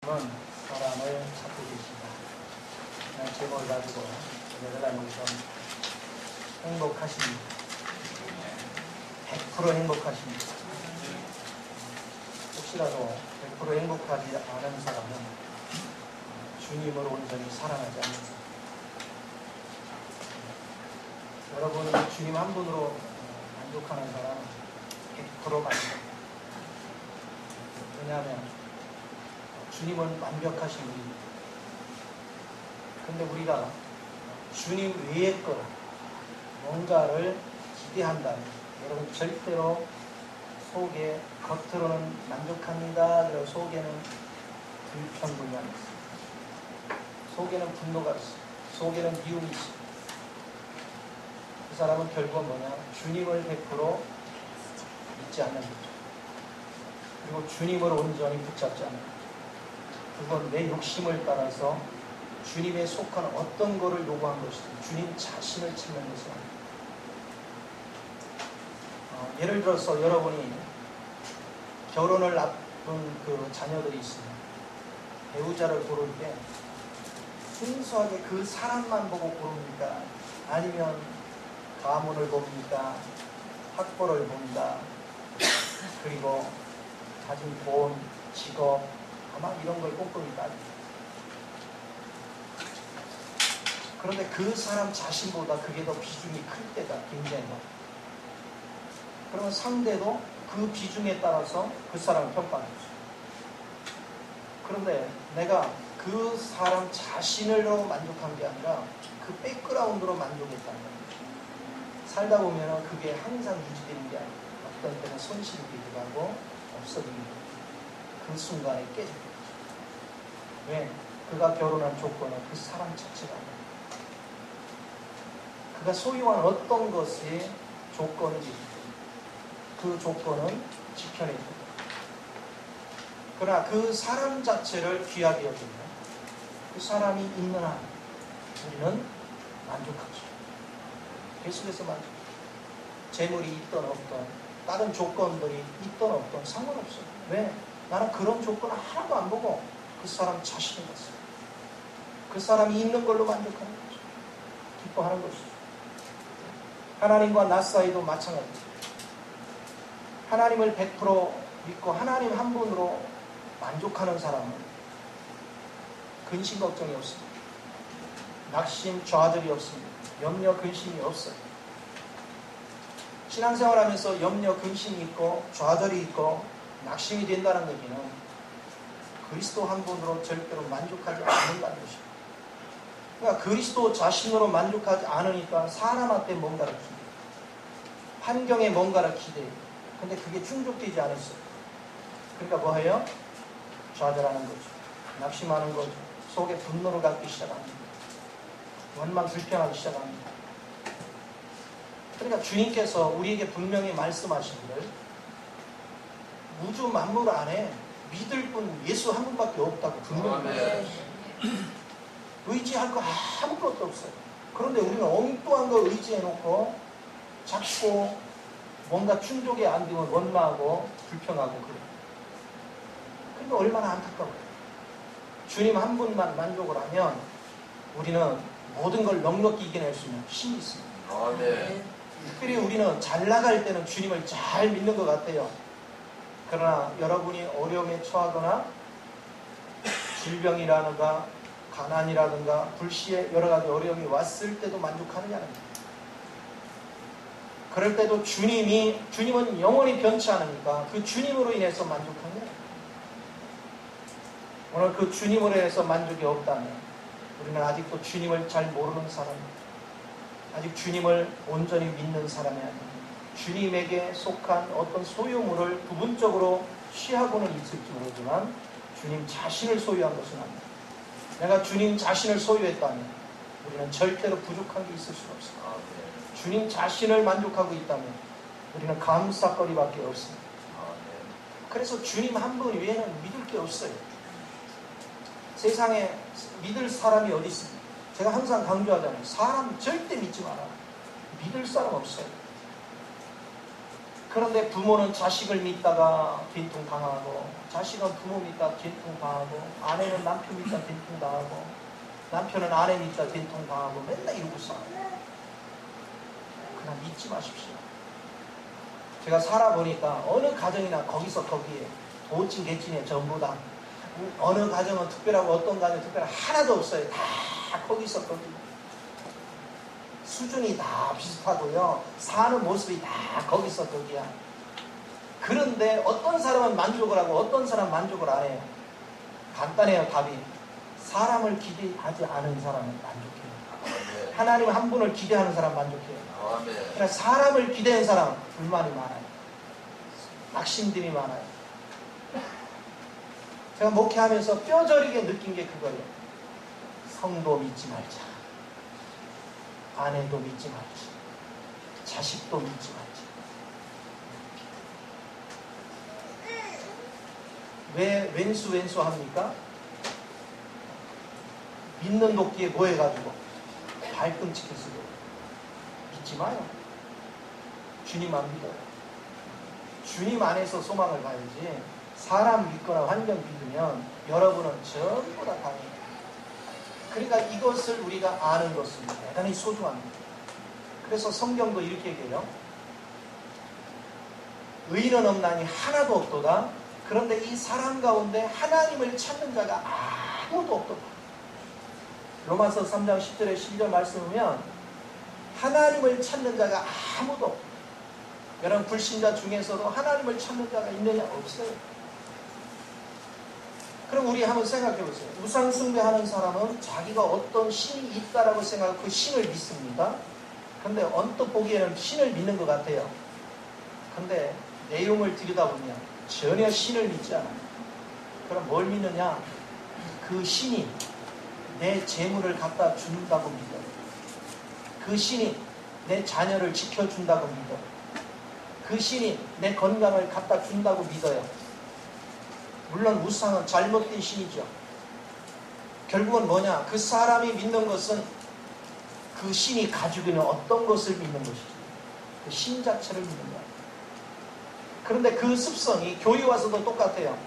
사람을 찾고 계신다. 그냥 제목을 가지고 여러분께서 행복하십니다. 100% 행복하십니다. 혹시라도 100% 행복하지 않은 사람은 주님을 온전히 사랑하지 않는다. 여러분이 주님 한 분으로 만족하는 사람은 100% 만족합니다. 왜냐하면 주님은 완벽하신 분입니다. 근데 우리가 주님 외의 것, 뭔가를 기대한다면 여러분 절대로 속에 겉으로는 만족합니다. 그리고 속에는 불평불만이 있어요. 속에는 분노가 있어요. 속에는 미움이 있어요. 그 사람은 결국은 뭐냐? 주님을 100% 믿지 않는 거죠. 그리고 주님을 온전히 붙잡지 않는 거죠. 그건 내 욕심을 따라서 주님에 속한 어떤 것을 요구한 것이든 주님 자신을 찾는 것은 아닙니다. 예를 들어서 여러분이 결혼을 앞둔 그 자녀들이 있습니다. 배우자를 고를 때 순수하게 그 사람만 보고 고릅니까? 아니면 가문을 봅니까? 학벌을 본다. 그리고 가진 돈, 직업, 아마 이런 걸 꼼꼼히 따집니다. 그런데 그 사람 자신보다 그게 더 비중이 클 때가 굉장히 많아요. 그러면 상대도 그 비중에 따라서 그 사람을 평가하는 거죠. 그런데 내가 그 사람 자신으로 만족한 게 아니라 그 백그라운드로 만족했다는 거예요. 살다 보면 그게 항상 유지되는 게 아니에요. 어떤 때는 손실이 되기도 하고 없어지기도 하고 그 순간에 깨집니다. 왜? 그가 결혼한 조건은 그 사람 자체가 아니에요. 그가 소유한 어떤 것이 조건인지 그 조건은 지켜내야 됩니다. 그러나 그 사람 자체를 귀하게 여기면 그 사람이 있는 한 우리는 만족하죠. 계속해서 만족해요. 재물이 있든 없든 다른 조건들이 있든 없든 상관없어요. 왜? 나는 그런 조건 하나도 안 보고 그 사람 자신을 봤어요. 그 사람이 있는 걸로 만족하는 거죠. 기뻐하는 것이죠. 하나님과 나 사이도 마찬가지입니다. 하나님을 100% 믿고 하나님 한 분으로 만족하는 사람은 근심 걱정이 없습니다. 낙심 좌절이 없습니다. 염려 근심이 없어요. 신앙생활하면서 염려 근심이 있고 좌절이 있고 낙심이 된다는 얘기는 그리스도 한 분으로 절대로 만족하지 않는다는 것입니다. 그러니까 그리스도 자신으로 만족하지 않으니까 사람한테 뭔가를 기대해요. 환경에 뭔가를 기대해요. 근데 그게 충족되지 않았어요. 그러니까 뭐예요? 좌절하는 거죠. 낙심하는 거죠. 속에 분노를 갖기 시작합니다. 원망 불평하기 시작합니다. 그러니까 주님께서 우리에게 분명히 말씀하시기를 우주 만물 안에 믿을 분 예수 한 분밖에 없다고 분명히 말씀하셨어요. 의지할 거 아무것도 없어요. 그런데 우리는 엉뚱한 거 의지해놓고 자꾸 뭔가 충족이 안 되면 원망하고 불평하고 그래요. 그러니까 얼마나 안타까워요. 주님 한 분만 만족을 하면 우리는 모든 걸 넉넉히 이겨낼 수 있는 힘이 있습니다. 특별히 우리는 잘 나갈 때는 주님을 잘 믿는 것 같아요. 그러나 여러분이 어려움에 처하거나 질병이라든가 가난이라든가 불시에 여러 가지 어려움이 왔을 때도 만족하느냐는 거예요. 그럴 때도 주님은 영원히 변치 않으니까 그 주님으로 인해서 만족하냐. 오늘 그 주님으로 인해서 만족이 없다면 우리는 아직도 주님을 잘 모르는 사람입니다. 아직 주님을 온전히 믿는 사람이 아닙니다. 주님에게 속한 어떤 소유물을 부분적으로 취하고는 있을지 모르지만 주님 자신을 소유한 것은 아닙니다. 내가 주님 자신을 소유했다면 우리는 절대로 부족한 게 있을 수가 없습니다. 주님 자신을 만족하고 있다면 우리는 감사거리밖에 없습니다. 그래서 주님 한 분 외에는 믿을 게 없어요. 세상에 믿을 사람이 어디 있습니까? 제가 항상 강조하잖아요. 사람 절대 믿지 마라. 믿을 사람 없어요. 그런데 부모는 자식을 믿다가 된통 당하고, 자식은 부모 믿다가 된통 당하고, 아내는 남편 믿다가 된통 당하고, 남편은 아내 믿다가 된통 당하고, 맨날 이러고 있어요. 그냥 믿지 마십시오. 제가 살아보니까 어느 가정이나 거기서 거기에 도찐 개찐에 전부 다, 어느 가정은 특별하고 어떤 가정은 특별하고 하나도 없어요. 다 거기서 거기. 수준이 다 비슷하고요. 사는 모습이 다 거기서 거기야. 그런데 어떤 사람은 만족을 하고 어떤 사람은 만족을 안 해요. 간단해요, 답이. 사람을 기대하지 않은 사람은 만족해요. 하나님 한 분을 기대하는 사람 만족해요. 그러니까 사람을 기대하는 사람은 불만이 많아요. 낙심들이 많아요. 제가 목회하면서 뼈저리게 느낀 게 그거예요. 성도 믿지 말자. 아내도 믿지 말지. 자식도 믿지 말지. 왜 왼수 합니까? 믿는 도끼에 뭐 해가지고 발끈치게 쓰고. 믿지 마요. 주님만 믿어요. 주님 안에서 소망을 가야지. 사람 믿거나 환경 믿으면 여러분은 전부 다 당해요. 그러니까 이것을 우리가 아는 것은 대단히 소중합니다. 그래서 성경도 이렇게 얘기해요. 의인은 없나니 하나도 없도다. 그런데 이 사람 가운데 하나님을 찾는 자가 아무도 없도다. 로마서 3장 10절에 12절 말씀 보면 하나님을 찾는 자가 아무도 없다. 여러분 불신자 중에서도 하나님을 찾는 자가 있느냐? 없어요. 그럼 우리 한번 생각해 보세요. 우상 숭배하는 사람은 자기가 어떤 신이 있다라고 생각하고 그 신을 믿습니다. 그런데 언뜻 보기에는 신을 믿는 것 같아요. 그런데 내용을 들여다보면 전혀 신을 믿지 않아요. 그럼 뭘 믿느냐? 그 신이 내 재물을 갖다 준다고 믿어요. 그 신이 내 자녀를 지켜준다고 믿어요. 그 신이 내 건강을 갖다 준다고 믿어요. 물론 우상은 잘못된 신이죠. 결국은 뭐냐? 그 사람이 믿는 것은 그 신이 가지고 있는 어떤 것을 믿는 것이죠. 그 신 자체를 믿는 거예요. 그런데 그 습성이 교회 와서도 똑같아요.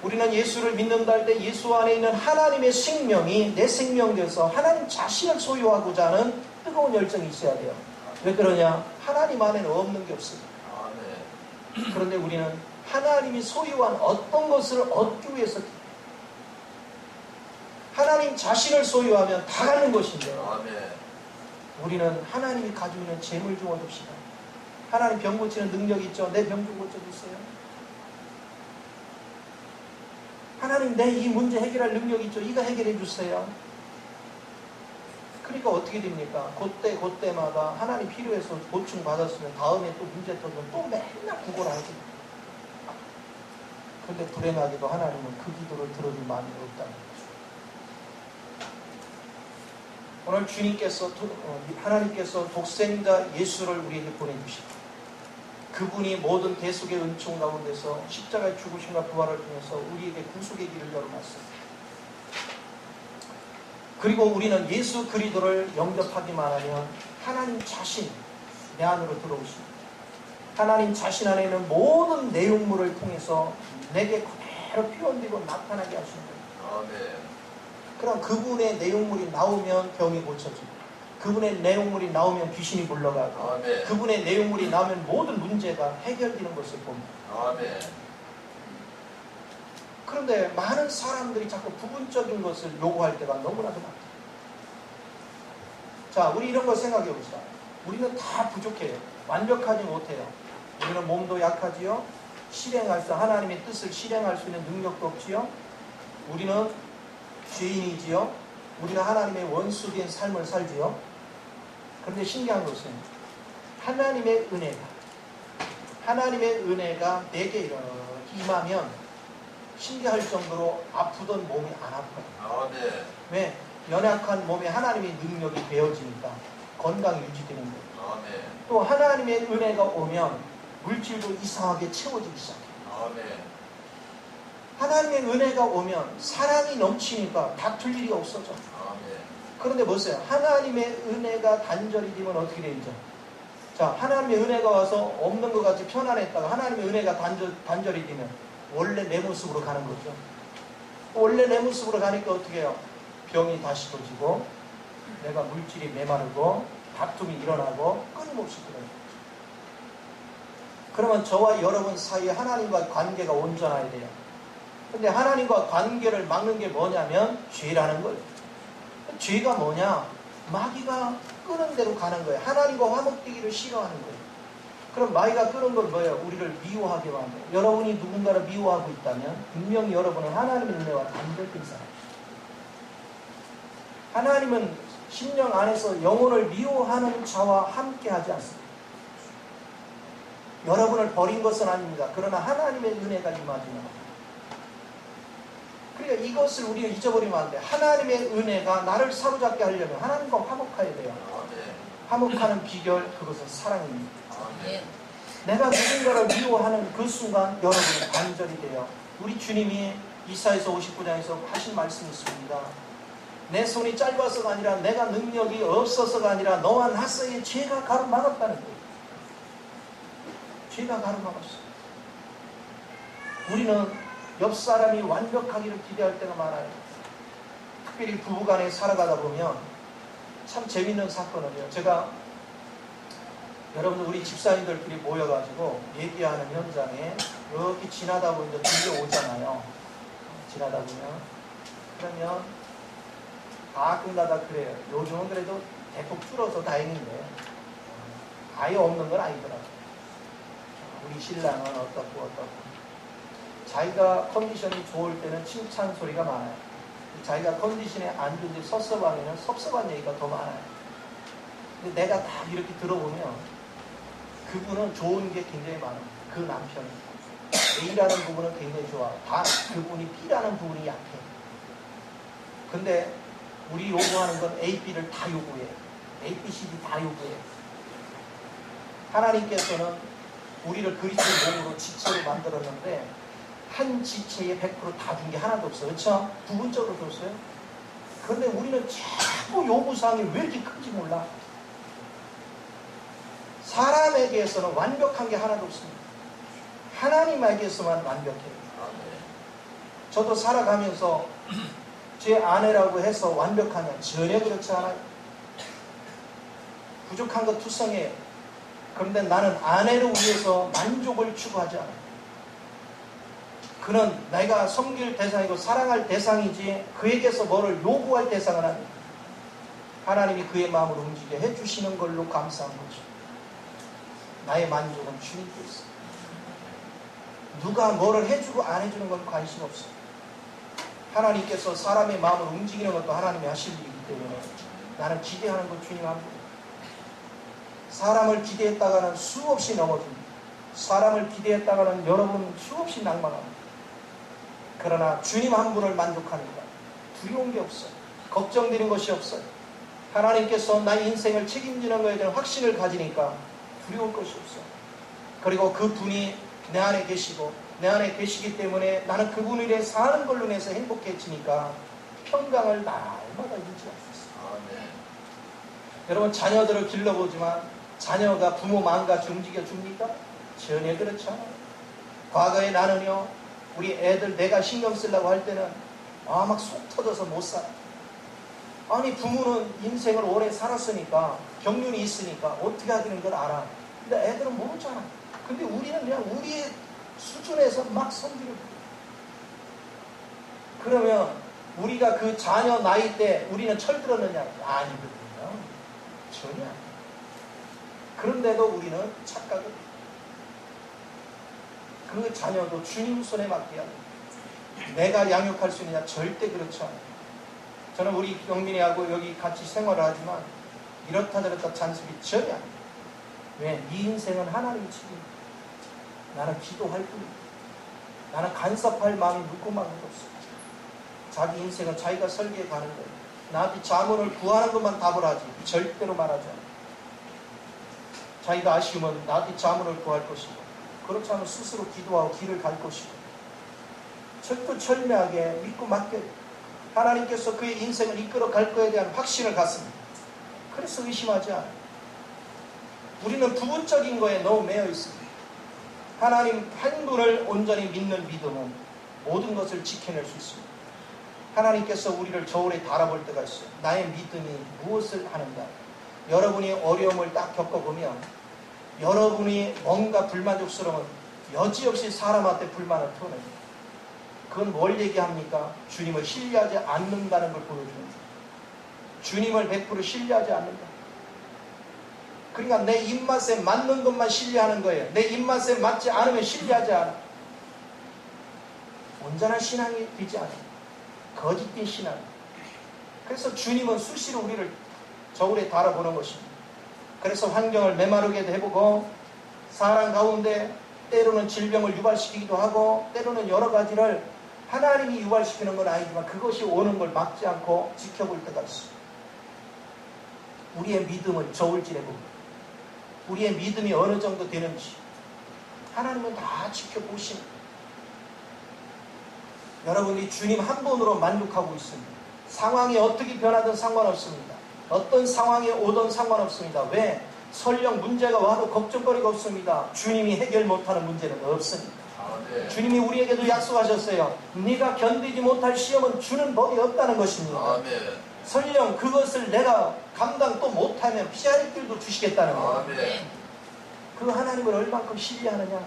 우리는 예수를 믿는다 할 때 예수 안에 있는 하나님의 생명이 내 생명 되어서 하나님 자신을 소유하고자 하는 뜨거운 열정이 있어야 돼요. 왜 그러냐? 하나님 안에는 없는 게 없어요. 그런데 우리는 하나님이 소유한 어떤 것을 얻기 위해서 하나님 자신을 소유하면 다 갖는 것인데요. 우리는 하나님이 가지고 있는 재물 좀 얻읍시다. 하나님 병 고치는 능력이 있죠. 내 병 좀 고쳐주세요. 하나님 내 이 문제 해결할 능력이 있죠. 이거 해결해 주세요. 그러니까 어떻게 됩니까? 그때마다 하나님 필요해서 보충 받았으면 다음에 또 문제 터지면 또 맨날 구걸하지. 그런데 불행하게도 하나님은 그 기도를 들어줄 마음이 없다는 거죠. 오늘 주님께서 하나님께서 독생자 예수를 우리에게 보내주시고 그분이 모든 대속의 은총 가운데서 십자가의 죽으심과 부활을 통해서 우리에게 구속의 길을 열어놨습니다. 그리고 우리는 예수 그리스도를 영접하기만 하면 하나님 자신 내 안으로 들어오십니다. 하나님 자신 안에 있는 모든 내용물을 통해서 내게 그대로 표현되고 나타나게 하시는 거예요. 그럼 그분의 내용물이 나오면 병이 고쳐지고 그분의 내용물이 나오면 귀신이 물러가고 그분의 내용물이 나오면 모든 문제가 해결되는 것을 봅니다. 그런데 많은 사람들이 자꾸 부분적인 것을 요구할 때가 너무나도 많다. 자, 우리 이런 걸 생각해 봅시다. 우리는 다 부족해요. 완벽하지 못해요. 우리는 몸도 약하지요. 실행할 수, 하나님의 뜻을 실행할 수 있는 능력도 없지요. 우리는 죄인이지요. 우리가 하나님의 원수된 삶을 살지요. 그런데 신기한 것은 하나님의 은혜가 내게 이렇게 임하면 신기할 정도로 아프던 몸이 안 아파요. 왜? 연약한 몸에 하나님의 능력이 배어지니까 건강이 유지되는 거예요. 또 하나님의 은혜가 오면 물질도 이상하게 채워지기 시작해요. 하나님의 은혜가 오면 사랑이 넘치니까 다툴 일이 없어져. 그런데 보세요. 하나님의 은혜가 단절이 되면 어떻게 되죠? 자, 하나님의 은혜가 와서 없는 것 같이 편안했다가 하나님의 은혜가 단절이 되면 원래 내 모습으로 가는 거죠. 원래 내 모습으로 가니까 어떻게 해요? 병이 다시 도지고 내가 물질이 메마르고 다툼이 일어나고 끊임없이 그래요. 그러면 저와 여러분 사이에 하나님과 관계가 온전해야 돼요. 근데 하나님과 관계를 막는 게 뭐냐면 죄라는 거예요. 죄가 뭐냐? 마귀가 끄는 대로 가는 거예요. 하나님과 화목되기를 싫어하는 거예요. 그럼 마귀가 끄는 건 뭐예요? 우리를 미워하게 만들어요. 여러분이 누군가를 미워하고 있다면 분명히 여러분은 하나님의 은혜와 단절된 사람. 하나님은 심령 안에서 영혼을 미워하는 자와 함께하지 않습니다. 여러분을 버린 것은 아닙니다. 그러나 하나님의 은혜가 임하지만, 그러니까 이것을 우리가 잊어버리면 안 돼. 하나님의 은혜가 나를 사로잡게 하려면 하나님과 화목해야 돼요. 화목하는 비결, 그것은 사랑입니다. 내가 누군가를 미워하는 그 순간 여러분이 단절이 돼요. 우리 주님이 이사야서 59장에서 하신 말씀이 있습니다. 내 손이 짧아서가 아니라 내가 능력이 없어서가 아니라 너와 나 사이에 죄가 가로막았다는 거예요. 죄가 가로막았어요. 우리는 옆 사람이 완벽하기를 기대할 때가 많아요. 특별히 부부간에 살아가다 보면 참 재밌는 사건은요. 제가 여러분들 우리 집사님들끼리 모여가지고 얘기하는 현장에 이렇게 지나다 보면 들려오잖아요. 지나다 보면 그러면 가끔가다 그래요. 요즘은 그래도 대폭 줄어서 다행인데 아예 없는 건 아니더라고요. 우리 신랑은 어떻고 자기가 컨디션이 좋을 때는 칭찬 소리가 많아요. 자기가 컨디션에 안 좋은데 섭섭하면 섭섭한 얘기가 더 많아요. 근데 내가 다 이렇게 들어보면 그분은 좋은 게 굉장히 많아요. 그 남편이 A라는 부분은 굉장히 좋아. 다 그분이 B라는 부분이 약해. 근데 우리 요구하는 건 A, B를 다 요구해. A, B, C, D 다 요구해. 하나님께서는 우리를 그리스도의 몸으로 지체로 만들었는데 한 지체에 100% 다 준 게 하나도 없어요. 그렇죠? 부분적으로 줬어요. 그런데 우리는 자꾸 요구사항이 왜 이렇게 큰지 몰라. 사람에게서는 완벽한 게 하나도 없습니다. 하나님에게서만 완벽해요. 저도 살아가면서 제 아내라고 해서 완벽하냐? 전혀 그렇지 않아요. 부족한 거 투성해요. 그런데 나는 아내를 위해서 만족을 추구하지 않아요. 그는 내가 섬길 대상이고 사랑할 대상이지 그에게서 뭐를 요구할 대상은 아닙니다. 하나님이 그의 마음을 움직여 해주시는 걸로 감사한 거죠. 나의 만족은 주님께 있어요. 누가 뭐를 해주고 안 해주는 건 관심 없어요. 하나님께서 사람의 마음을 움직이는 것도 하나님이 하실 일이기 때문에 나는 기대하는 것 주님 합니다. 사람을 기대했다가는 수없이 넘어집니다. 사람을 기대했다가는 여러분 수없이 낭망합니다. 그러나 주님 한 분을 만족하니까 두려운 게 없어요. 걱정되는 것이 없어요. 하나님께서 나의 인생을 책임지는 것에 대한 확신을 가지니까 두려울 것이 없어요. 그리고 그 분이 내 안에 계시고 내 안에 계시기 때문에 나는 그분을 위해 사는 걸로 인해서 행복해지니까 평강을 날마다 유지할 수 있어요. 여러분 자녀들을 길러보지만 자녀가 부모 마음같이 움직여줍니까? 전혀 그렇지 않아요. 과거에 나는요 우리 애들 내가 신경 쓰려고 할 때는 막 속 터져서 못 살아. 아니 부모는 인생을 오래 살았으니까 경륜이 있으니까 어떻게 하기는 걸 알아. 근데 애들은 모르잖아. 근데 우리는 그냥 우리의 수준에서 막 성질을 부려. 그러면 우리가 그 자녀 나이 때 우리는 철들었느냐? 아니거든요. 전혀 아니에요. 그런데도 우리는 착각을 그 자녀도 주님 손에 맡겨야 합니다. 내가 양육할 수 있느냐? 절대 그렇지 않아요. 저는 우리 경민이하고 여기 같이 생활을 하지만 이렇다 저렇다 잔소리 전혀 안 해요. 왜? 네 인생은 하나님이 책임입니다. 나는 기도할 뿐입니다. 나는 간섭할 마음이 묻고만 없어요. 자기 인생은 자기가 설계해 가는 거예요. 나한테 자문을 구하는 것만 답을 하지 절대로 말하지 않아요. 자기가 아쉬우면 나한테 자문을 구할 것이고 그렇지 않으면 스스로 기도하고 길을 갈 것이고 철두철미하게 믿고 맡겨요. 하나님께서 그의 인생을 이끌어 갈 것에 대한 확신을 갖습니다. 그래서 의심하지 않아요. 우리는 부분적인 거에 너무 매여 있습니다. 하나님 한 분을 온전히 믿는 믿음은 모든 것을 지켜낼 수 있습니다. 하나님께서 우리를 저울에 달아볼 때가 있어요. 나의 믿음이 무엇을 하는가. 여러분이 어려움을 딱 겪어보면 여러분이 뭔가 불만족스러운 여지없이 사람한테 불만을 터내요. 그건 뭘 얘기합니까? 주님을 신뢰하지 않는다는 걸 보여주는 거예요. 주님을 100% 신뢰하지 않는다. 그러니까 내 입맛에 맞는 것만 신뢰하는 거예요. 내 입맛에 맞지 않으면 신뢰하지 않아. 온전한 신앙이 되지 않아요. 거짓된 신앙. 그래서 주님은 수시로 우리를 저울에 달아보는 것입니다. 그래서 환경을 메마르게 해보고 사람 가운데 때로는 질병을 유발시키기도 하고 때로는 여러 가지를 하나님이 유발시키는 건 아니지만 그것이 오는 걸 막지 않고 지켜볼 때가 있습니다. 우리의 믿음을 저울질해 봅니다. 우리의 믿음이 어느 정도 되는지 하나님은 다 지켜보십니다. 여러분이 주님 한 분으로 만족하고 있습니다. 상황이 어떻게 변하든 상관없습니다. 어떤 상황이 오든 상관없습니다. 왜? 설령 문제가 와도 걱정거리가 없습니다. 주님이 해결 못하는 문제는 없습니다. 네. 주님이 우리에게도 약속하셨어요. 네가 견디지 못할 시험은 주는 법이 없다는 것입니다. 네. 설령 그것을 내가 감당 또 못하면 피할 길도 주시겠다는 거예요. 네. 그 하나님을 얼만큼 신뢰하느냐.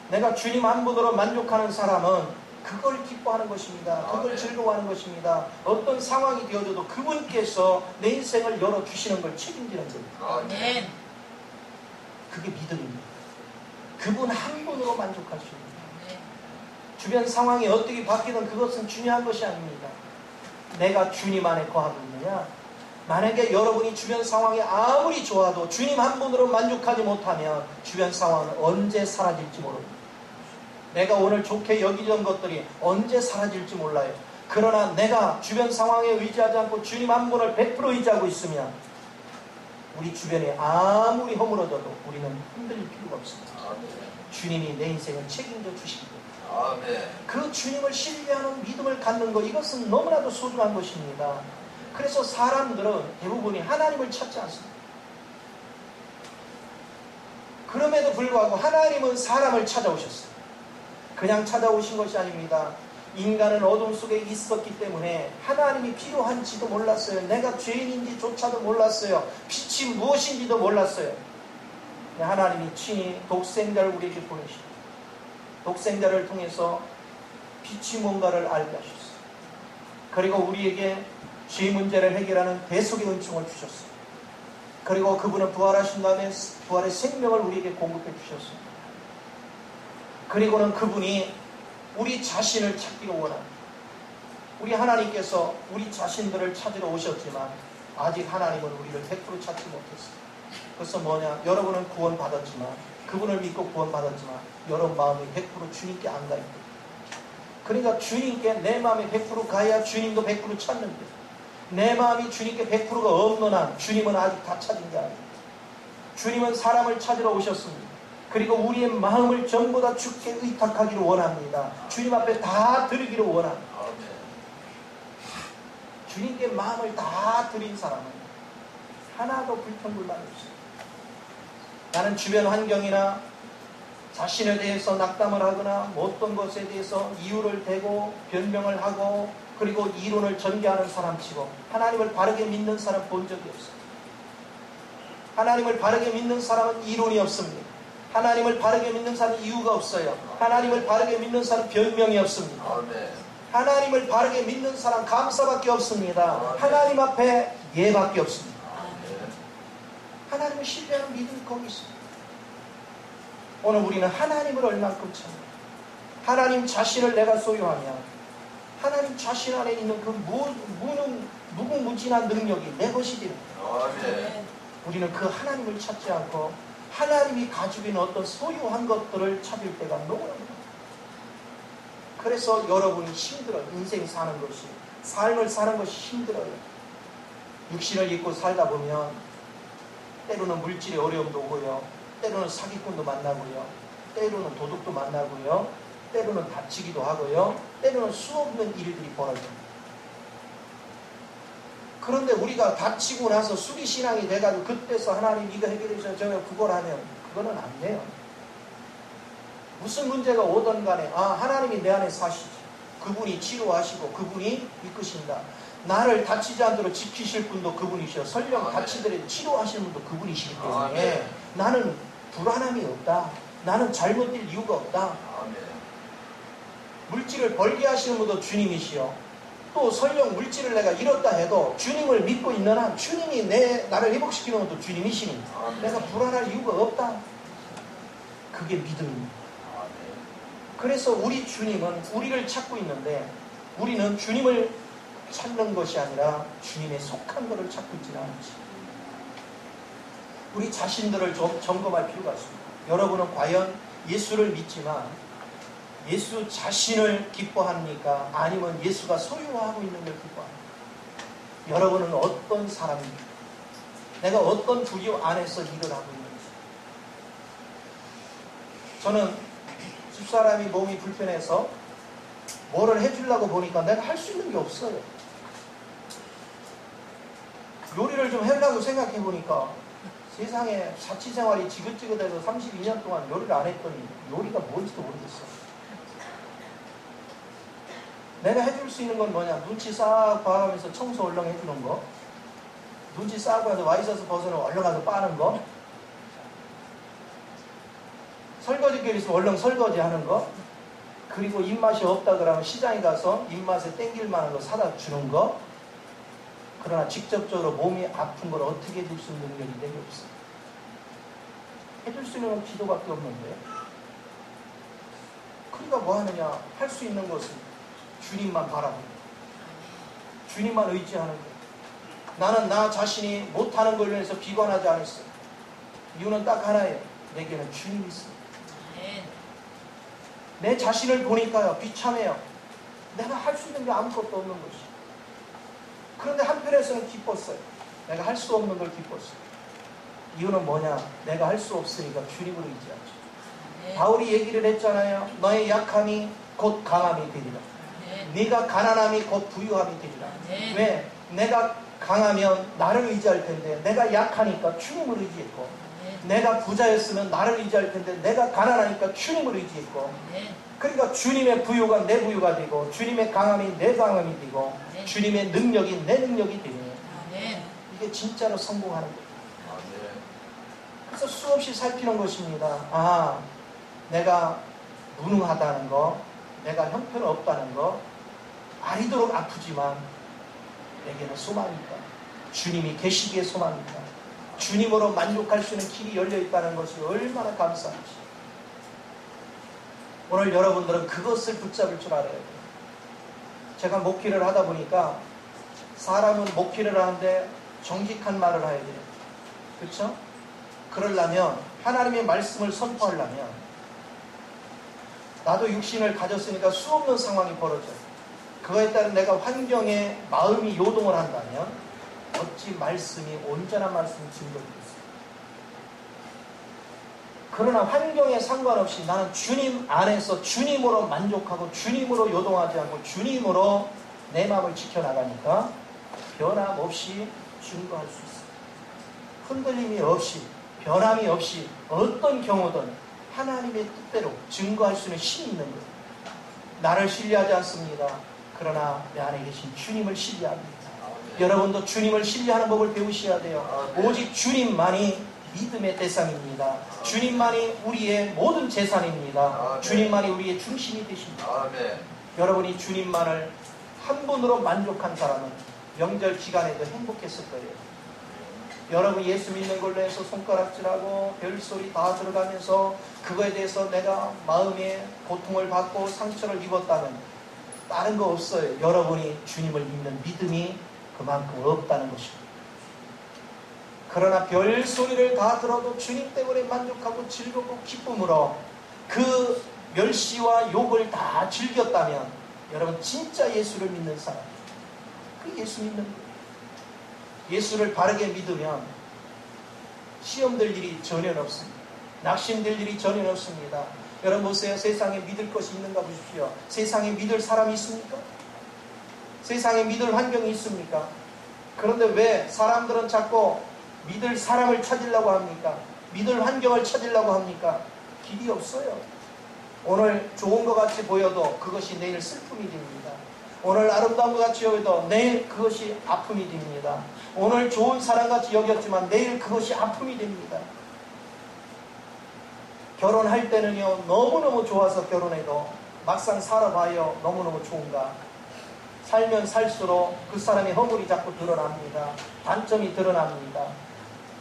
내가 주님 한 분으로 만족하는 사람은 그걸 기뻐하는 것입니다. 그걸 즐거워하는 것입니다. 어떤 상황이 되어져도 그분께서 내 인생을 열어주시는 걸 책임지는 겁니다. 네. 그게 믿음입니다. 그분 한 분으로 만족할 수 있습니다. 네. 주변 상황이 어떻게 바뀌든 그것은 중요한 것이 아닙니다. 내가 주님 안에 거하고 있느냐. 만약에 여러분이 주변 상황이 아무리 좋아도 주님 한 분으로 만족하지 못하면 주변 상황은 언제 사라질지 모릅니다. 내가 오늘 좋게 여기던 것들이 언제 사라질지 몰라요. 그러나 내가 주변 상황에 의지하지 않고 주님 한 분을 100% 의지하고 있으면 우리 주변이 아무리 허물어져도 우리는 흔들릴 필요가 없습니다. 주님이 내 인생을 책임져 주시기 때문에 그 주님을 신뢰하는 믿음을 갖는 것, 이것은 너무나도 소중한 것입니다. 그래서 사람들은 대부분이 하나님을 찾지 않습니다. 그럼에도 불구하고 하나님은 사람을 찾아오셨어요. 그냥 찾아오신 것이 아닙니다. 인간은 어둠 속에 있었기 때문에 하나님이 필요한지도 몰랐어요. 내가 죄인인지조차도 몰랐어요. 빛이 무엇인지도 몰랐어요. 하나님이 친히 독생자를 우리에게 보내시고 독생자를 통해서 빛이 뭔가를 알게 하셨어요. 그리고 우리에게 죄 문제를 해결하는 대속의 은총을 주셨어요. 그리고 그분은 부활하신 다음에 부활의 생명을 우리에게 공급해 주셨습니다. 그리고는 그분이 우리 자신을 찾기로 원합니다. 우리 하나님께서 우리 자신들을 찾으러 오셨지만 아직 하나님은 우리를 100% 찾지 못했어요. 그래서 뭐냐? 여러분은 구원받았지만 그분을 믿고 구원받았지만 여러분 마음이 100% 주님께 안 가 있고, 그러니까 주님께 내 마음이 100% 가야 주님도 100% 찾는데 내 마음이 주님께 100%가 없는 한 주님은 아직 다 찾은 게 아닙니다. 주님은 사람을 찾으러 오셨습니다. 그리고 우리의 마음을 전부 다 주께 의탁하기를 원합니다. 주님 앞에 다 드리기를 원합니다. 주님께 마음을 다 드린 사람은 하나도 불평불만이 없습니다. 나는 주변 환경이나 자신에 대해서 낙담을 하거나 어떤 것에 대해서 이유를 대고 변명을 하고 그리고 이론을 전개하는 사람치고 하나님을 바르게 믿는 사람 본 적이 없습니다. 하나님을 바르게 믿는 사람은 이론이 없습니다. 하나님을 바르게 믿는 사람은 이유가 없어요. 하나님을 바르게 믿는 사람은 변명이 없습니다. 하나님을 바르게 믿는 사람 감사밖에 없습니다. 하나님 앞에 예밖에 없습니다. 하나님을 신뢰하는 믿음이 거기 있습니다. 오늘 우리는 하나님을 얼만큼 찾는, 하나님 자신을 내가 소유하면 하나님 자신 안에 있는 그 무궁무진한 능력이 내 것이 됩니다. 우리는 그 하나님을 찾지 않고 하나님이 가지고 있는 어떤 소유한 것들을 찾을 때가 너무나 많아요. 그래서 여러분이 힘들어요. 인생 사는 것이, 삶을 사는 것이 힘들어요. 육신을 입고 살다 보면 때로는 물질의 어려움도 오고요, 때로는 사기꾼도 만나고요, 때로는 도둑도 만나고요, 때로는 다치기도 하고요, 때로는 수없는 일들이 벌어집니다. 그런데 우리가 다치고 나서 수리신앙이 돼가지고 그때서 하나님 이거 해결해주셔서 제가 그걸 하면 그거는 안 돼요. 무슨 문제가 오든 간에 하나님이 내 안에 사시지. 그분이 치료하시고 그분이 이끄신다. 나를 다치지 않도록 지키실 분도 그분이시여 설령 다치더라도 치료하시는 분도 그분이시기 때문에 나는 불안함이 없다. 나는 잘못될 이유가 없다. 물질을 벌게 하시는 분도 주님이시여 또 설령 물질을 내가 잃었다 해도 주님을 믿고 있는 한 주님이 나를 회복시키는 것도 주님이시니 내가 불안할 이유가 없다. 그게 믿음입니다. 그래서 우리 주님은 우리를 찾고 있는데 우리는 주님을 찾는 것이 아니라 주님에 속한 것을 찾고 있지는 않지. 우리 자신들을 좀 점검할 필요가 있습니다. 여러분은 과연 예수를 믿지만 예수 자신을 기뻐합니까? 아니면 예수가 소유하고 있는 걸 기뻐합니까? 여러분은 어떤 사람입니까? 내가 어떤 부류 안에서 일을 하고 있는지. 저는 집사람이 몸이 불편해서 뭐를 해주려고 보니까 내가 할 수 있는 게 없어요. 요리를 좀 하려고 생각해 보니까 세상에 자취생활이 지긋지긋해서 32년 동안 요리를 안 했더니 요리가 뭔지도 모르겠어. 내가 해줄 수 있는 건 뭐냐? 눈치 싹 봐가면서 청소 얼렁 해주는 거, 눈치 싹 봐서 와이셔츠 벗어는 얼렁 가서 빠는 거, 설거지길 있으면 얼렁 설거지 하는 거, 그리고 입맛이 없다 그러면 시장에 가서 입맛에 땡길 만한 거 사다 주는 거. 그러나 직접적으로 몸이 아픈 걸 어떻게 해줄 수 있는 능력이 내게 없어. 해줄 수 있는 건 기도밖에 없는데. 그러니까 뭐 하느냐? 할 수 있는 것은 주님만 바라보고 주님만 의지하는 거예요. 나는 나 자신이 못하는 걸로 해서 비관하지 않았어요. 이유는 딱 하나예요. 내게는 주님이 있어요. 내 자신을 보니까요 비참해요. 내가 할 수 있는 게 아무것도 없는 것이. 그런데 한편에서는 기뻤어요. 내가 할 수 없는 걸 기뻤어요. 이유는 뭐냐? 내가 할 수 없으니까 주님을 의지하죠. 바울이 얘기를 했잖아요. 너의 약함이 곧 강함이 되리라. 네가 가난함이 곧 부유함이 되리라. 왜? 내가 강하면 나를 의지할 텐데 내가 약하니까 주님을 의지했고, 내가 부자였으면 나를 의지할 텐데 내가 가난하니까 주님을 의지했고, 그러니까 주님의 부유가 내 부유가 되고 주님의 강함이 내 강함이 되고 주님의 능력이 내 능력이 되니 이게 진짜로 성공하는 거예요. 그래서 수없이 살피는 것입니다. 내가 무능하다는 거, 내가 형편없다는 거, 아리도록 아프지만 내게는 소망이 있다. 주님이 계시기에 소망이 있다. 주님으로 만족할 수 있는 길이 열려있다는 것이 얼마나 감사한지. 오늘 여러분들은 그것을 붙잡을 줄 알아야 돼요. 제가 목회를 하다 보니까 사람은 목회를 하는데 정직한 말을 해야 돼요. 그렇죠? 그러려면 하나님의 말씀을 선포하려면 나도 육신을 가졌으니까 수없는 상황이 벌어져요. 그거에 따른 내가 환경에 마음이 요동을 한다면 어찌 말씀이 온전한 말씀이 증거되겠어요. 그러나 환경에 상관없이 나는 주님 안에서 주님으로 만족하고 주님으로 요동하지 않고 주님으로 내 마음을 지켜나가니까 변함없이 증거할 수 있어요. 흔들림이 없이 변함이 없이 어떤 경우든 하나님의 뜻대로 증거할 수 있는 힘이 있는 거예요. 나를 신뢰하지 않습니다. 그러나 내 안에 계신 주님을 신뢰합니다. 여러분도 주님을 신뢰하는 법을 배우셔야 돼요. 오직 주님만이 믿음의 대상입니다. 주님만이 우리의 모든 재산입니다. 주님만이 우리의 중심이 되십니다. 여러분이 주님만을 한 분으로 만족한 사람은 명절 기간에도 행복했을 거예요. 여러분 예수 믿는 걸로 해서 손가락질하고 별소리 다 들어가면서 그거에 대해서 내가 마음에 고통을 받고 상처를 입었다면 다른 거 없어요. 여러분이 주님을 믿는 믿음이 그만큼 없다는 것입니다. 그러나 별소리를 다 들어도 주님 때문에 만족하고 즐겁고 기쁨으로 그 멸시와 욕을 다 즐겼다면 여러분 진짜 예수를 믿는 사람, 그 예수 믿는 거예요. 예수를 바르게 믿으면 시험될 일이 전혀 없습니다. 낙심될 일이 전혀 없습니다. 여러분 보세요. 세상에 믿을 것이 있는가 보십시오. 세상에 믿을 사람이 있습니까? 세상에 믿을 환경이 있습니까? 그런데 왜 사람들은 자꾸 믿을 사람을 찾으려고 합니까? 믿을 환경을 찾으려고 합니까? 길이 없어요. 오늘 좋은 것 같이 보여도 그것이 내일 슬픔이 됩니다. 오늘 아름다운 것 같이 여겨도 내일 그것이 아픔이 됩니다. 오늘 좋은 사람같이 여겼지만 내일 그것이 아픔이 됩니다. 결혼할 때는요, 너무너무 좋아서 결혼해도 막상 살아봐요, 너무너무 좋은가? 살면 살수록 그 사람의 허물이 자꾸 드러납니다. 단점이 드러납니다.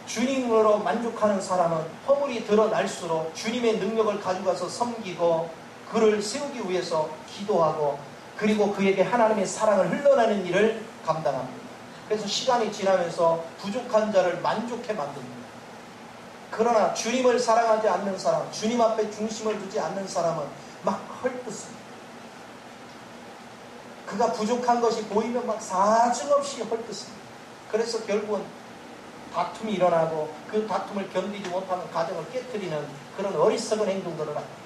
주님으로 만족하는 사람은 허물이 드러날수록 주님의 능력을 가져가서 섬기고 그를 세우기 위해서 기도하고 그리고 그에게 하나님의 사랑을 흘러나는 일을 감당합니다. 그래서 시간이 지나면서 부족한 자를 만족해 만듭니다. 그러나 주님을 사랑하지 않는 사람, 주님 앞에 중심을 두지 않는 사람은 막 헐뜯습니다. 그가 부족한 것이 보이면 막 사정없이 헐뜯습니다. 그래서 결국은 다툼이 일어나고 그 다툼을 견디지 못하는 가정을 깨트리는 그런 어리석은 행동들을 합니다.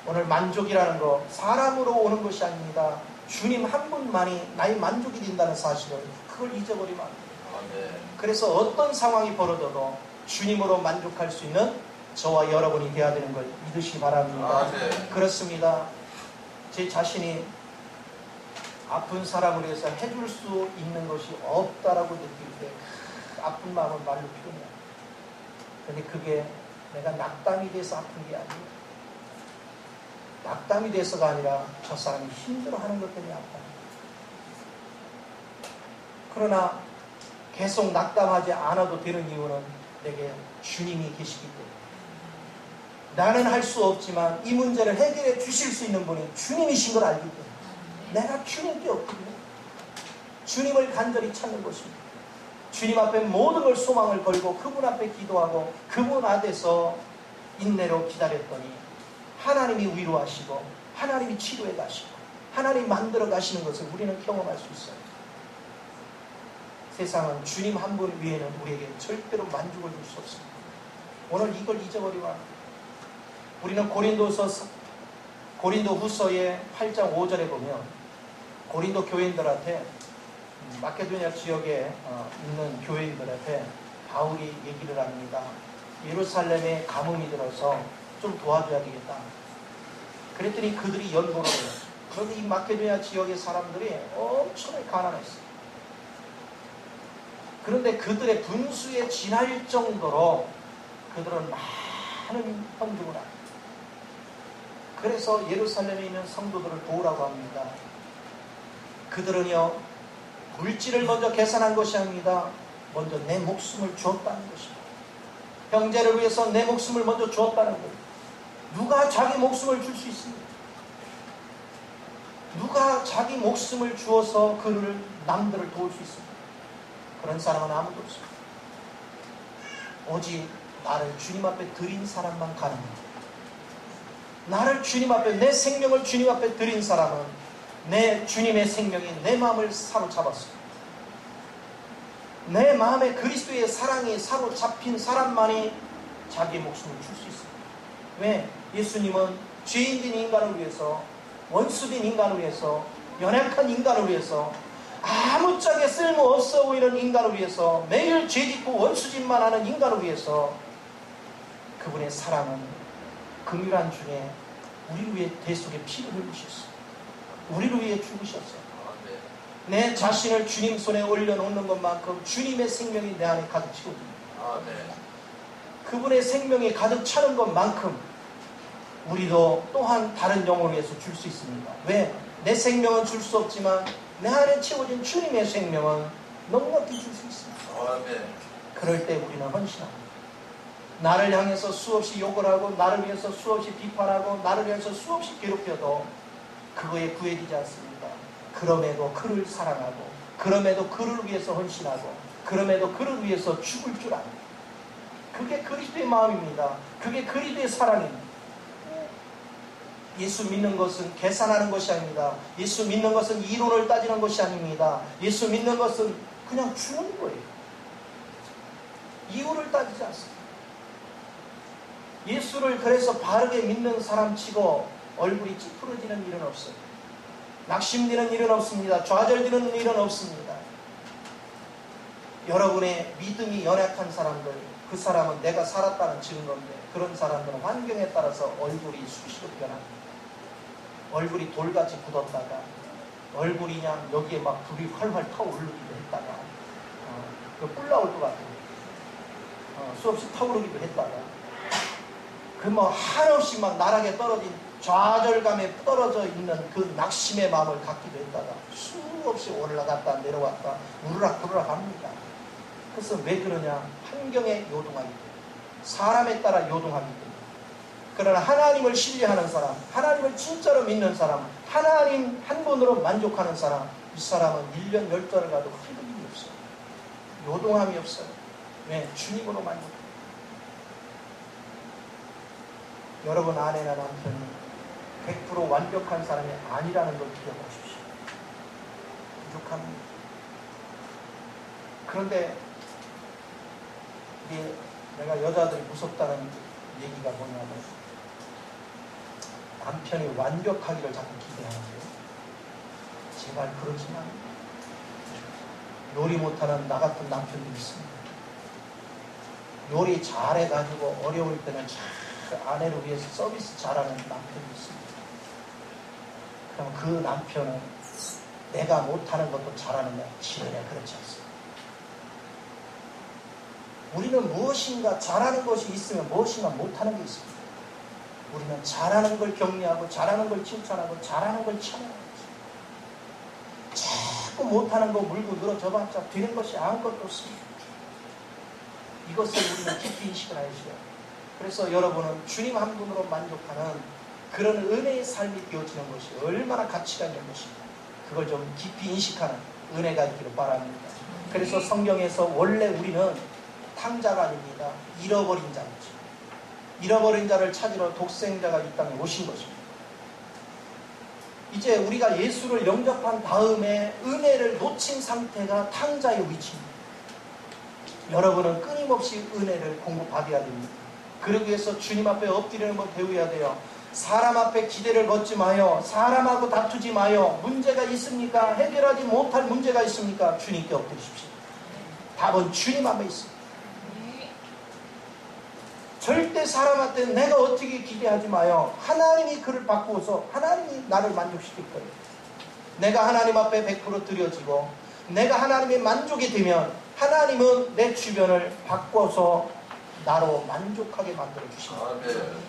오늘 만족이라는 거 사람으로 오는 것이 아닙니다. 주님 한 분만이 나의 만족이 된다는 사실을 그걸 잊어버리면 안 됩니다. 그래서 어떤 상황이 벌어져도 주님으로 만족할 수 있는 저와 여러분이 되어야 되는 걸 믿으시기 바랍니다. 그렇습니다. 제 자신이 아픈 사람을 위해서 해줄 수 있는 것이 없다라고 느낄 때 아픈 마음을 말로 표현해요. 그런데 그게 내가 낙담이 돼서 아픈 게 아니에요. 낙담이 돼서가 아니라 저 사람이 힘들어하는 것 때문에 아파요. 그러나 계속 낙담하지 않아도 되는 이유는 내게 주님이 계시기 때문에. 나는 할 수 없지만 이 문제를 해결해 주실 수 있는 분이 주님이신 걸 알기 때문에 내가 주님께 없거든요. 주님을 간절히 찾는 것입니다. 주님 앞에 모든 걸 소망을 걸고 그분 앞에 기도하고 그분 앞에서 인내로 기다렸더니 하나님이 위로하시고 하나님이 치료해 가시고 하나님이 만들어 가시는 것을 우리는 경험할 수 있어요. 세상은 주님 한 분 위에는 우리에게 절대로 만족을 줄 수 없습니다. 오늘 이걸 잊어버리면 안 돼요. 우리는 고린도 후서의 8장 5절에 보면 고린도 교인들한테 마케도니아 지역에 있는 교인들한테 바울이 얘기를 합니다. 예루살렘에 가뭄이 들어서 좀 도와줘야 되겠다. 그랬더니 그들이 연보를 해요. 그런데 이 마케도니아 지역의 사람들이 엄청나게 가난했어요. 그런데 그들의 분수에 지날 정도로 그들은 많은 헌금을 합니다. 그래서 예루살렘에 있는 성도들을 도우라고 합니다. 그들은요, 물질을 먼저 계산한 것이 아닙니다. 먼저 내 목숨을 주었다는 것입니다. 형제를 위해서 내 목숨을 먼저 주었다는 거예요. 누가 자기 목숨을 줄 수 있습니까? 누가 자기 목숨을 주어서 그를 남들을 도울 수 있습니까? 그런 사람은 아무도 없습니다. 오직 나를 주님 앞에 드린 사람만 가능합니다. 나를 주님 앞에, 내 생명을 주님 앞에 드린 사람은 내 주님의 생명이 내 마음을 사로잡았습니다. 내 마음에 그리스도의 사랑이 사로잡힌 사람만이 자기의 목숨을 줄 수 있습니다. 왜? 예수님은 죄인된 인간을 위해서, 원수된 인간을 위해서, 연약한 인간을 위해서, 아무짝에 쓸모없어 보이는 인간을 위해서, 매일 죄짓고 원수짓만 하는 인간을 위해서 그분의 사랑은 긍휼한 중에 우리를 위해 대속의 피를 흘리셨어요. 우리를 위해 죽으셨어요. 내 자신을 주님 손에 올려놓는 것만큼 주님의 생명이 내 안에 가득 채워집니다. 그분의 생명이 가득 차는 것만큼 우리도 또한 다른 영혼을 위해서 줄 수 있습니다. 왜? 내 생명은 줄 수 없지만 내 안에 채워진 주님의 생명은 넉넉히 줄 수 있습니다. 그럴 때 우리는 헌신합니다. 나를 향해서 수없이 욕을 하고 나를 위해서 수없이 비판하고 나를 위해서 수없이 괴롭혀도 그거에 구애되지 않습니다. 그럼에도 그를 사랑하고 그럼에도 그를 위해서 헌신하고 그럼에도 그를 위해서 죽을 줄 압니다. 그게 그리스도의 마음입니다. 그게 그리스도의 사랑입니다. 예수 믿는 것은 계산하는 것이 아닙니다. 예수 믿는 것은 이론을 따지는 것이 아닙니다. 예수 믿는 것은 그냥 주는 거예요. 이유를 따지지 않습니다. 예수를 그래서 바르게 믿는 사람 치고 얼굴이 찌푸러지는 일은 없어요. 낙심되는 일은 없습니다. 좌절되는 일은 없습니다. 여러분의 믿음이 연약한 사람들, 그 사람은 내가 살았다는 증거인데 그런 사람들은 환경에 따라서 얼굴이 수시로 변합니다. 얼굴이 돌같이 굳었다가 얼굴이 그냥 여기에 막 불이 활활 타오르기도 했다가 뿔 나올 것 같아요. 수없이 타오르기도 했다가 그 뭐 한없이 막 나락에 떨어진 좌절감에 떨어져 있는 그 낙심의 마음을 갖기도 했다가 수없이 올라갔다 내려왔다 우르락부르락 합니다. 그래서 왜 그러냐? 환경에 요동하기 때문에, 사람에 따라 요동하기 때문에. 그러나 하나님을 신뢰하는 사람, 하나님을 진짜로 믿는 사람, 하나님 한 분으로 만족하는 사람, 이 사람은 1년 10달을 가도 흔들림이 없어요. 요동함이 없어요. 왜? 주님으로 만족합니다. 여러분 아내나 남편이 100% 완벽한 사람이 아니라는 걸 기억하십시오. 부족합니다. 그런데 이게 내가 여자들이 무섭다는 얘기가 뭐냐면 남편이 완벽하기를 자꾸 기대하는데요. 제발 그러지 마요. 요리 못하는 나 같은 남편도 있습니다. 요리 잘해가지고 어려울 때는 아내를 위해서 서비스 잘하는 남편이 있습니다. 그럼 그 남편은 내가 못하는 것도 잘하느냐? 지어야 그렇지 않습니다. 우리는 무엇인가 잘하는 것이 있으면 무엇인가 못하는 게 있습니다. 우리는 잘하는 걸 격려하고 잘하는 걸 칭찬하고 잘하는 걸 찬양하고 자꾸 못하는 거 물고 늘어져봤자 되는 것이 아무것도 없습니다. 이것을 우리는 깊이 인식을 하셔야. 그래서 여러분은 주님 한 분으로 만족하는 그런 은혜의 삶이 되어지는 것이 얼마나 가치가 있는 것인가, 그걸 좀 깊이 인식하는 은혜가 있기를 바랍니다. 그래서 성경에서 원래 우리는 탕자가 아닙니다. 잃어버린 자이죠. 잃어버린 자를 찾으러 독생자가 이 땅에 오신 것입니다. 이제 우리가 예수를 영접한 다음에 은혜를 놓친 상태가 탕자의 위치입니다. 여러분은 끊임없이 은혜를 공급받아야 됩니다. 그러기 위해서 주님 앞에 엎드리는 걸 배워야 돼요. 사람 앞에 기대를 걷지 마요. 사람하고 다투지 마요. 문제가 있습니까? 해결하지 못할 문제가 있습니까? 주님께 엎드리십시오. 답은 주님 앞에 있습니다. 절대 사람한테 내가 어떻게 기대하지 마요. 하나님이 그를 바꾸어서 하나님이 나를 만족시킬 거예요. 내가 하나님 앞에 100% 드려지고 내가 하나님의 만족이 되면 하나님은 내 주변을 바꿔서 나로 만족하게 만들어 주십니다.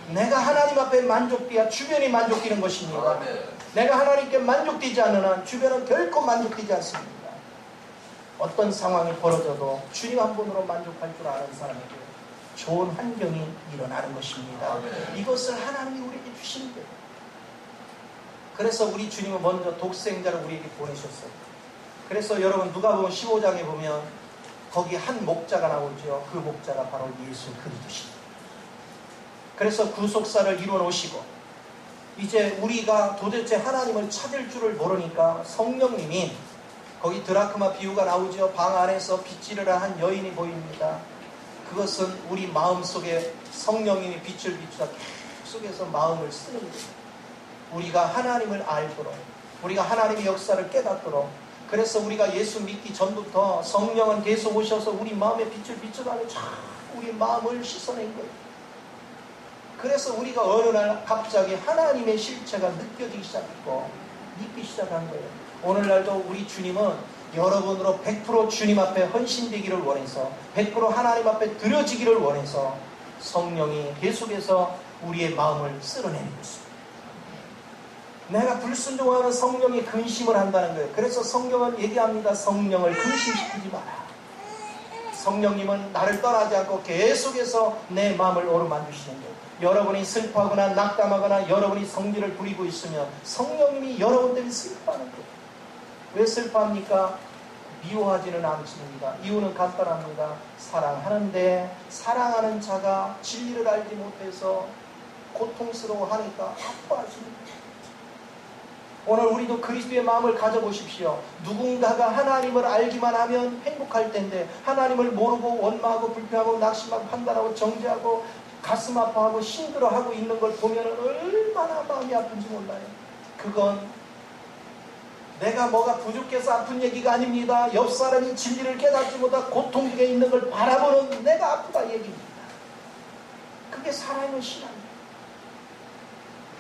내가 하나님 앞에 만족돼야 주변이 만족되는 것입니다. 아멘. 내가 하나님께 만족되지 않는 한 주변은 결코 만족되지 않습니다. 어떤 상황이 벌어져도 주님 한 분으로 만족할 줄 아는 사람에게 좋은 환경이 일어나는 것입니다. 아멘. 이것을 하나님이 우리에게 주시는 거예요. 그래서 우리 주님은 먼저 독생자를 우리에게 보내셨어요. 그래서 여러분 누가복음 15장에 보면 거기 한 목자가 나오죠. 그 목자가 바로 예수 그리스도십니다. 그래서 구속사를 이루어 놓으시고 이제 우리가 도대체 하나님을 찾을 줄을 모르니까 성령님이, 거기 드라크마 비유가 나오죠. 방 안에서 빗질을 한 여인이 보입니다. 그것은 우리 마음속에 성령님이 빛을 비추다 계속해서 마음을 쓰는 거예요. 우리가 하나님을 알도록, 우리가 하나님의 역사를 깨닫도록. 그래서 우리가 예수 믿기 전부터 성령은 계속 오셔서 우리 마음에 빛을 비춰가며 자꾸 우리 마음을 씻어낸 거예요. 그래서 우리가 어느 날 갑자기 하나님의 실체가 느껴지기 시작했고 믿기 시작한 거예요. 오늘날도 우리 주님은 여러분으로 100% 주님 앞에 헌신되기를 원해서 100% 하나님 앞에 드려지기를 원해서 성령이 계속해서 우리의 마음을 쓸어내는 것입니다. 내가 불순종하면 성령이 근심을 한다는 거예요. 그래서 성경은 얘기합니다. 성령을 근심시키지 마라. 성령님은 나를 떠나지 않고 계속해서 내 마음을 오르만주시는 거예요. 여러분이 슬퍼하거나 낙담하거나 여러분이 성질을 부리고 있으면 성령님이 여러분 때문에 슬퍼하는 거예요. 왜 슬퍼합니까? 미워하지는 않습니다. 이유는 간단합니다. 사랑하는데 사랑하는 자가 진리를 알지 못해서 고통스러워하니까 아파하십니다. 오늘 우리도 그리스도의 마음을 가져보십시오. 누군가가 하나님을 알기만 하면 행복할 텐데 하나님을 모르고 원망하고 불평하고 낙심하고 판단하고 정죄하고 가슴 아파하고 힘들어하고 있는 걸 보면 얼마나 마음이 아픈지 몰라요. 그건 내가 뭐가 부족해서 아픈 얘기가 아닙니다. 옆 사람이 진리를 깨닫지 못하고 고통 중에 있는 걸 바라보는 내가 아프다 얘기입니다. 그게 살아있는 신앙입니다.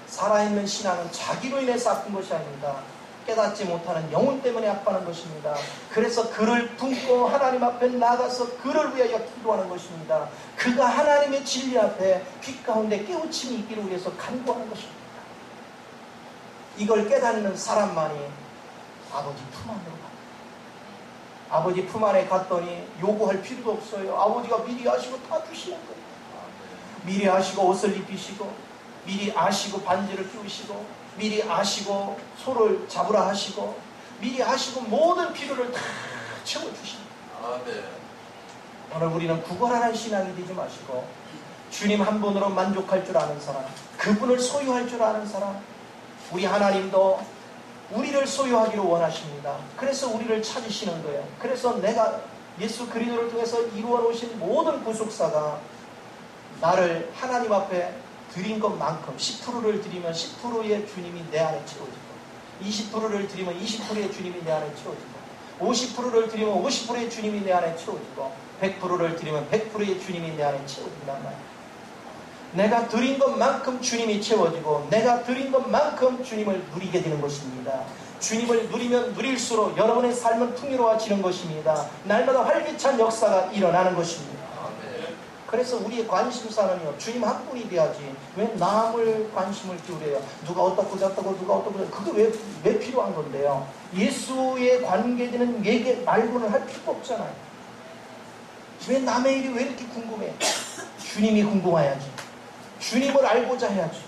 살아있는 신앙은 자기로 인해서 아픈 것이 아닙니다. 깨닫지 못하는 영혼 때문에 아파하는 것입니다. 그래서 그를 품고 하나님 앞에 나가서 그를 위하여 기도하는 것입니다. 그가 하나님의 진리 앞에 귀 가운데 깨우침이 있기를 위해서 간구하는 것입니다. 이걸 깨닫는 사람만이 아버지 품 안으로 갑니다. 아버지 품 안에 갔더니 요구할 필요도 없어요. 아버지가 미리 아시고 다 주시는 거예요. 미리 아시고 옷을 입히시고, 미리 아시고 반지를 끼우시고, 미리 아시고 소를 잡으라 하시고, 미리 아시고 모든 필요를 다 채워주십니다. 오늘 우리는 구걸하는 신앙이 되지 마시고 주님 한 분으로 만족할 줄 아는 사람, 그분을 소유할 줄 아는 사람, 우리 하나님도 우리를 소유하기를 원하십니다. 그래서 우리를 찾으시는 거예요. 그래서 내가 예수 그리스도를 통해서 이루어 놓으신 모든 구속사가 나를 하나님 앞에 드린 것만큼 10%를 드리면 10%의 주님이 내 안에 채워지고, 20%를 드리면 20%의 주님이 내 안에 채워지고, 50%를 드리면 50%의 주님이 내 안에 채워지고, 100%를 드리면 100%의 주님이 내 안에 채워진단 말이에요. 내가 드린 것만큼 주님이 채워지고, 내가 드린 것만큼 주님을 누리게 되는 것입니다. 주님을 누리면 누릴수록 여러분의 삶은 풍요로워지는 것입니다. 날마다 활기찬 역사가 일어나는 것입니다. 그래서 우리의 관심사는요, 주님 한 분이 돼야지 왜 남을 관심을 기울여요? 누가 어떻고 저떻고 누가 어떻고, 그게 왜 필요한 건데요? 예수에 관계되는 얘기 말고는 할 필요가 없잖아요. 왜 남의 일이 왜 이렇게 궁금해? 주님이 궁금해야지. 주님을 알고자 해야지.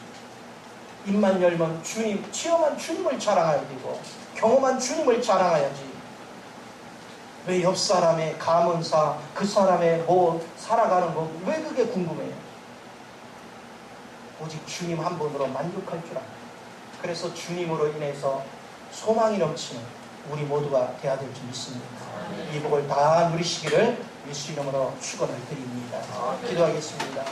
입만 열면 주님, 체험한 주님을 자랑해야 되고, 경험한 주님을 자랑해야지. 왜 옆 사람의 가문사, 그 사람의 뭐 살아가는 거, 왜 그게 궁금해요? 오직 주님 한 분으로 만족할 줄 압니다. 그래서 주님으로 인해서 소망이 넘치는 우리 모두가 되어야 될 줄 믿습니다. 이 복을 다 누리시기를 예수 이름으로 축원을 드립니다. 기도하겠습니다.